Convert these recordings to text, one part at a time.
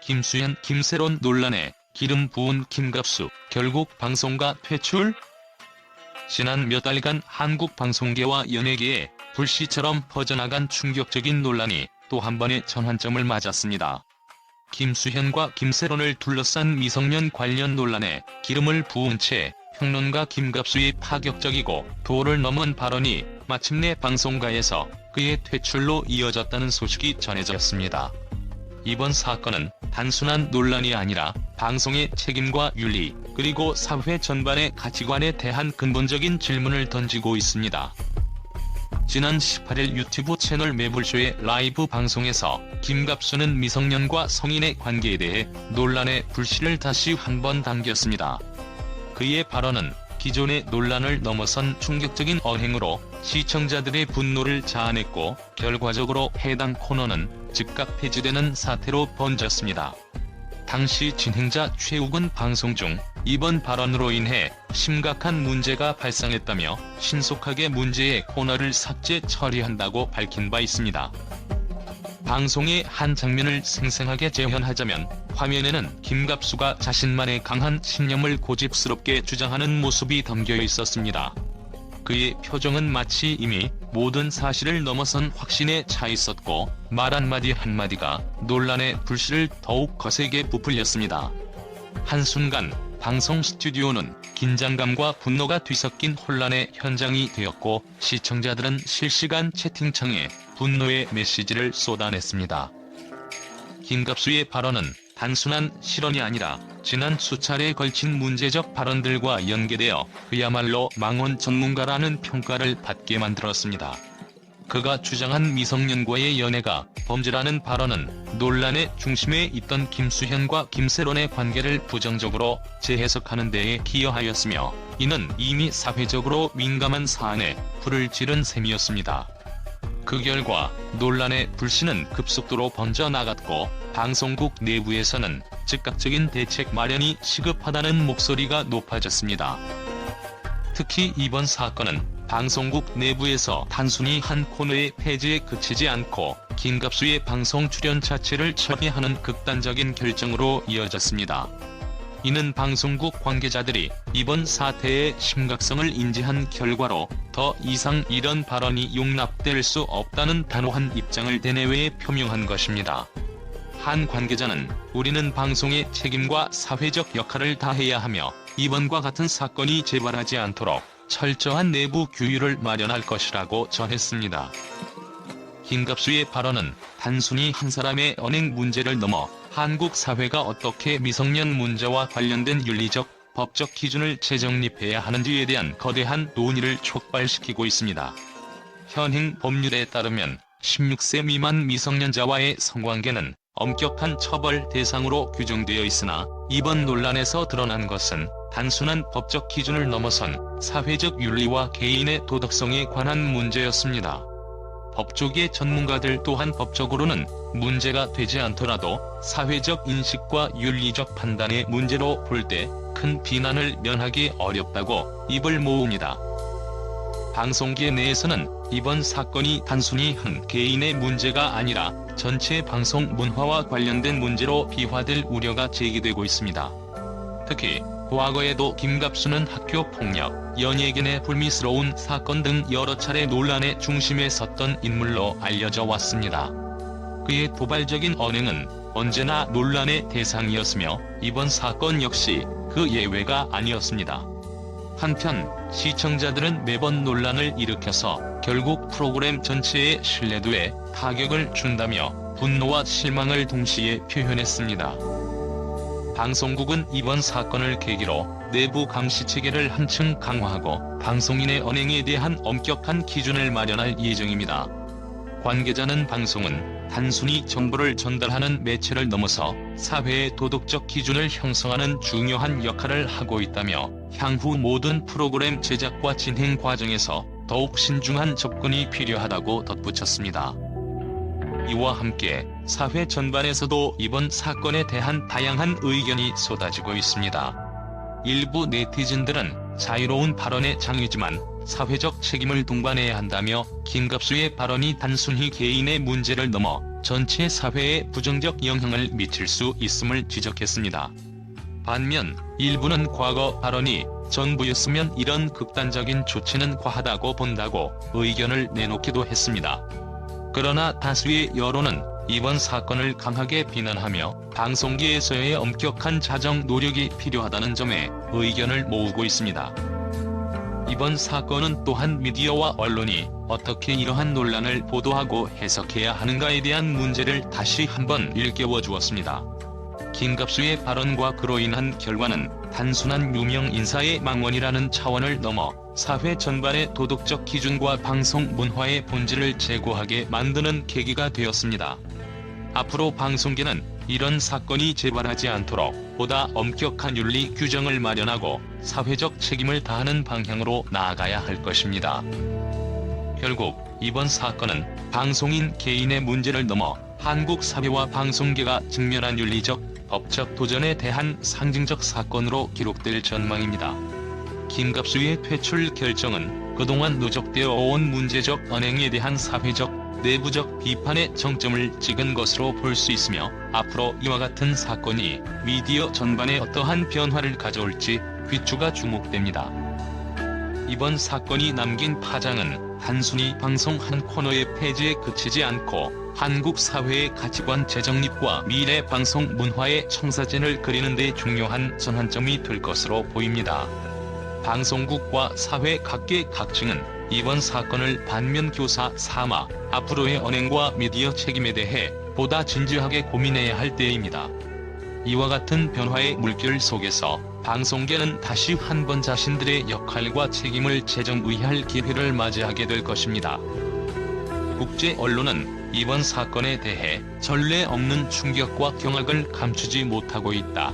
김수현 김세론 논란에 기름 부은 김갑수, 결국 방송가 퇴출? 지난 몇 달간 한국 방송계와 연예계에 불씨처럼 퍼져나간 충격적인 논란이 또 한 번의 전환점을 맞았습니다. 김수현과 김세론을 둘러싼 미성년 관련 논란에 기름을 부은 채 평론가 김갑수의 파격적이고 도를 넘은 발언이 마침내 방송가에서 그의 퇴출로 이어졌다는 소식이 전해졌습니다. 이번 사건은 단순한 논란이 아니라 방송의 책임과 윤리, 그리고 사회 전반의 가치관에 대한 근본적인 질문을 던지고 있습니다. 지난 18일 유튜브 채널 매불쇼의 라이브 방송에서 김갑수는 미성년과 성인의 관계에 대해 논란의 불씨를 다시 한 번 당겼습니다. 그의 발언은 기존의 논란을 넘어선 충격적인 언행으로 시청자들의 분노를 자아냈고 결과적으로 해당 코너는 즉각 폐지되는 사태로 번졌습니다. 당시 진행자 최욱은 방송 중 이번 발언으로 인해 심각한 문제가 발생했다며 신속하게 문제의 코너를 삭제 처리한다고 밝힌 바 있습니다. 방송의 한 장면을 생생하게 재현하자면 화면에는 김갑수가 자신만의 강한 신념을 고집스럽게 주장하는 모습이 담겨 있었습니다. 그의 표정은 마치 이미 모든 사실을 넘어선 확신에 차 있었고 말 한마디 한마디가 논란의 불씨를 더욱 거세게 부풀렸습니다. 한순간 방송 스튜디오는 긴장감과 분노가 뒤섞인 혼란의 현장이 되었고 시청자들은 실시간 채팅창에 분노의 메시지를 쏟아냈습니다. 김갑수의 발언은 단순한 실언이 아니라 지난 수차례에 걸친 문제적 발언들과 연계되어 그야말로 망언 전문가라는 평가를 받게 만들었습니다. 그가 주장한 미성년과의 연애가 범죄라는 발언은 논란의 중심에 있던 김수현과 김세론의 관계를 부정적으로 재해석하는 데에 기여하였으며 이는 이미 사회적으로 민감한 사안에 불을 지른 셈이었습니다. 그 결과 논란의 불씨는 급속도로 번져나갔고 방송국 내부에서는 즉각적인 대책 마련이 시급하다는 목소리가 높아졌습니다. 특히 이번 사건은 방송국 내부에서 단순히 한 코너의 폐지에 그치지 않고 김갑수의 방송 출연 자체를 처리하는 극단적인 결정으로 이어졌습니다. 이는 방송국 관계자들이 이번 사태의 심각성을 인지한 결과로 더 이상 이런 발언이 용납될 수 없다는 단호한 입장을 대내외에 표명한 것입니다. 한 관계자는 우리는 방송의 책임과 사회적 역할을 다해야 하며 이번과 같은 사건이 재발하지 않도록 철저한 내부 규율을 마련할 것이라고 전했습니다. 김갑수의 발언은 단순히 한 사람의 언행 문제를 넘어 한국 사회가 어떻게 미성년 문제와 관련된 윤리적, 법적 기준을 재정립해야 하는지에 대한 거대한 논의를 촉발시키고 있습니다. 현행 법률에 따르면 16세 미만 미성년자와의 성관계는 엄격한 처벌 대상으로 규정되어 있으나 이번 논란에서 드러난 것은 단순한 법적 기준을 넘어선 사회적 윤리와 개인의 도덕성에 관한 문제였습니다. 법조계 전문가들 또한 법적으로는 문제가 되지 않더라도 사회적 인식과 윤리적 판단의 문제로 볼 때 큰 비난을 면하기 어렵다고 입을 모읍니다. 방송계 내에서는 이번 사건이 단순히 한 개인의 문제가 아니라 전체 방송 문화와 관련된 문제로 비화될 우려가 제기되고 있습니다. 특히 과거에도 김갑수는 학교 폭력, 연예계 내 불미스러운 사건 등 여러 차례 논란의 중심에 섰던 인물로 알려져 왔습니다. 그의 도발적인 언행은 언제나 논란의 대상이었으며 이번 사건 역시 그 예외가 아니었습니다. 한편 시청자들은 매번 논란을 일으켜서 결국 프로그램 전체의 신뢰도에 타격을 준다며 분노와 실망을 동시에 표현했습니다. 방송국은 이번 사건을 계기로 내부 감시 체계를 한층 강화하고 방송인의 언행에 대한 엄격한 기준을 마련할 예정입니다. 관계자는 방송은 단순히 정보를 전달하는 매체를 넘어서 사회의 도덕적 기준을 형성하는 중요한 역할을 하고 있다며 향후 모든 프로그램 제작과 진행 과정에서 더욱 신중한 접근이 필요하다고 덧붙였습니다. 이와 함께 사회 전반에서도 이번 사건에 대한 다양한 의견이 쏟아지고 있습니다. 일부 네티즌들은 자유로운 발언의 장이지만 사회적 책임을 동반해야 한다며 김갑수의 발언이 단순히 개인의 문제를 넘어 전체 사회에 부정적 영향을 미칠 수 있음을 지적했습니다. 반면 일부는 과거 발언이 전부였으면 이런 극단적인 조치는 과하다고 본다고 의견을 내놓기도 했습니다. 그러나 다수의 여론은 이번 사건을 강하게 비난하며 방송계에서의 엄격한 자정 노력이 필요하다는 점에 의견을 모으고 있습니다. 이번 사건은 또한 미디어와 언론이 어떻게 이러한 논란을 보도하고 해석해야 하는가에 대한 문제를 다시 한번 일깨워 주었습니다. 김갑수의 발언과 그로 인한 결과는 단순한 유명 인사의 망언이라는 차원을 넘어 사회 전반의 도덕적 기준과 방송 문화의 본질을 재고하게 만드는 계기가 되었습니다. 앞으로 방송계는 이런 사건이 재발하지 않도록 보다 엄격한 윤리 규정을 마련하고 사회적 책임을 다하는 방향으로 나아가야 할 것입니다. 결국 이번 사건은 방송인 개인의 문제를 넘어 한국 사회와 방송계가 직면한 윤리적, 법적 도전에 대한 상징적 사건으로 기록될 전망입니다. 김갑수의 퇴출 결정은 그동안 누적되어 온 문제적 언행에 대한 사회적, 내부적 비판의 정점을 찍은 것으로 볼 수 있으며 앞으로 이와 같은 사건이 미디어 전반에 어떠한 변화를 가져올지 귀추가 주목됩니다. 이번 사건이 남긴 파장은 단순히 방송 한 코너의 폐지에 그치지 않고 한국 사회의 가치관 재정립과 미래 방송 문화의 청사진을 그리는 데 중요한 전환점이 될 것으로 보입니다. 방송국과 사회 각계 각층은 이번 사건을 반면교사 삼아 앞으로의 언행과 미디어 책임에 대해 보다 진지하게 고민해야 할 때입니다. 이와 같은 변화의 물결 속에서 방송계는 다시 한번 자신들의 역할과 책임을 재정의할 기회를 맞이하게 될 것입니다. 국제 언론은 이번 사건에 대해 전례 없는 충격과 경악을 감추지 못하고 있다.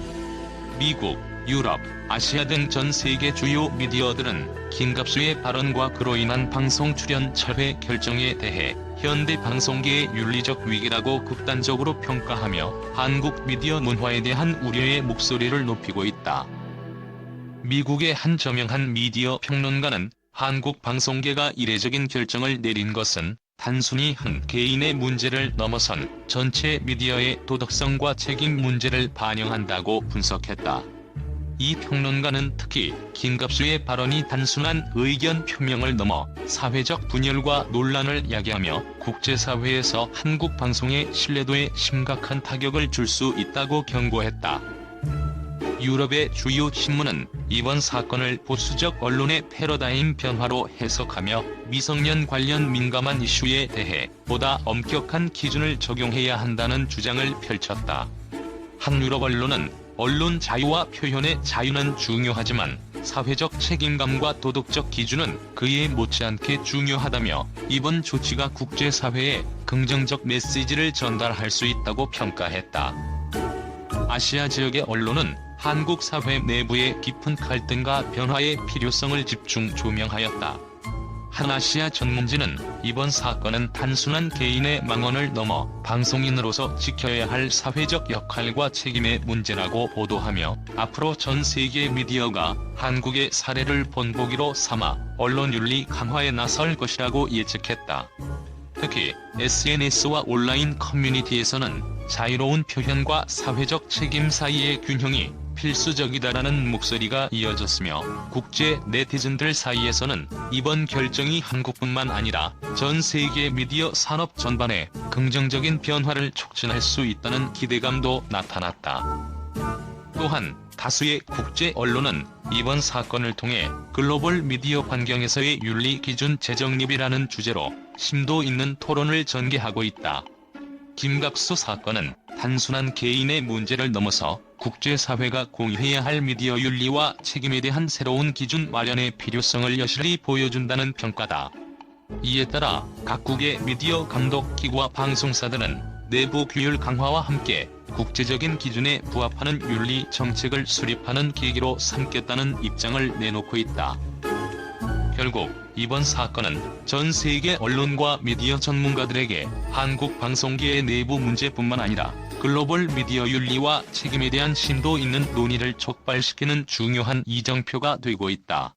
미국, 유럽, 아시아 등 전 세계 주요 미디어들은 김갑수의 발언과 그로 인한 방송 출연 철회 결정에 대해 현대 방송계의 윤리적 위기라고 극단적으로 평가하며 한국 미디어 문화에 대한 우려의 목소리를 높이고 있다. 미국의 한 저명한 미디어 평론가는 한국 방송계가 이례적인 결정을 내린 것은 단순히 한 개인의 문제를 넘어선 전체 미디어의 도덕성과 책임 문제를 반영한다고 분석했다. 이 평론가는 특히 김갑수의 발언이 단순한 의견 표명을 넘어 사회적 분열과 논란을 야기하며 국제사회에서 한국 방송의 신뢰도에 심각한 타격을 줄 수 있다고 경고했다. 유럽의 주요 신문은 이번 사건을 보수적 언론의 패러다임 변화로 해석하며 미성년 관련 민감한 이슈에 대해 보다 엄격한 기준을 적용해야 한다는 주장을 펼쳤다. 한 유럽 언론은 언론 자유와 표현의 자유는 중요하지만 사회적 책임감과 도덕적 기준은 그에 못지않게 중요하다며 이번 조치가 국제사회에 긍정적 메시지를 전달할 수 있다고 평가했다. 아시아 지역의 언론은 한국 사회 내부의 깊은 갈등과 변화의 필요성을 집중 조명하였다. 한 아시아 전문지는 이번 사건은 단순한 개인의 망언을 넘어 방송인으로서 지켜야 할 사회적 역할과 책임의 문제라고 보도하며 앞으로 전 세계 미디어가 한국의 사례를 본보기로 삼아 언론 윤리 강화에 나설 것이라고 예측했다. 특히 SNS와 온라인 커뮤니티에서는 자유로운 표현과 사회적 책임 사이의 균형이 필수적이다라는 목소리가 이어졌으며 국제 네티즌들 사이에서는 이번 결정이 한국뿐만 아니라 전 세계 미디어 산업 전반에 긍정적인 변화를 촉진할 수 있다는 기대감도 나타났다. 또한 다수의 국제 언론은 이번 사건을 통해 글로벌 미디어 환경에서의 윤리 기준 재정립이라는 주제로 심도 있는 토론을 전개하고 있다. 김갑수 사건은 단순한 개인의 문제를 넘어서 국제사회가 공유해야 할 미디어 윤리와 책임에 대한 새로운 기준 마련의 필요성을 여실히 보여준다는 평가다. 이에 따라 각국의 미디어 감독기구와 방송사들은 내부 규율 강화와 함께 국제적인 기준에 부합하는 윤리 정책을 수립하는 계기로 삼겠다는 입장을 내놓고 있다. 결국 이번 사건은 전 세계 언론과 미디어 전문가들에게 한국 방송계의 내부 문제뿐만 아니라 글로벌 미디어 윤리와 책임에 대한 심도 있는 논의를 촉발시키는 중요한 이정표가 되고 있다.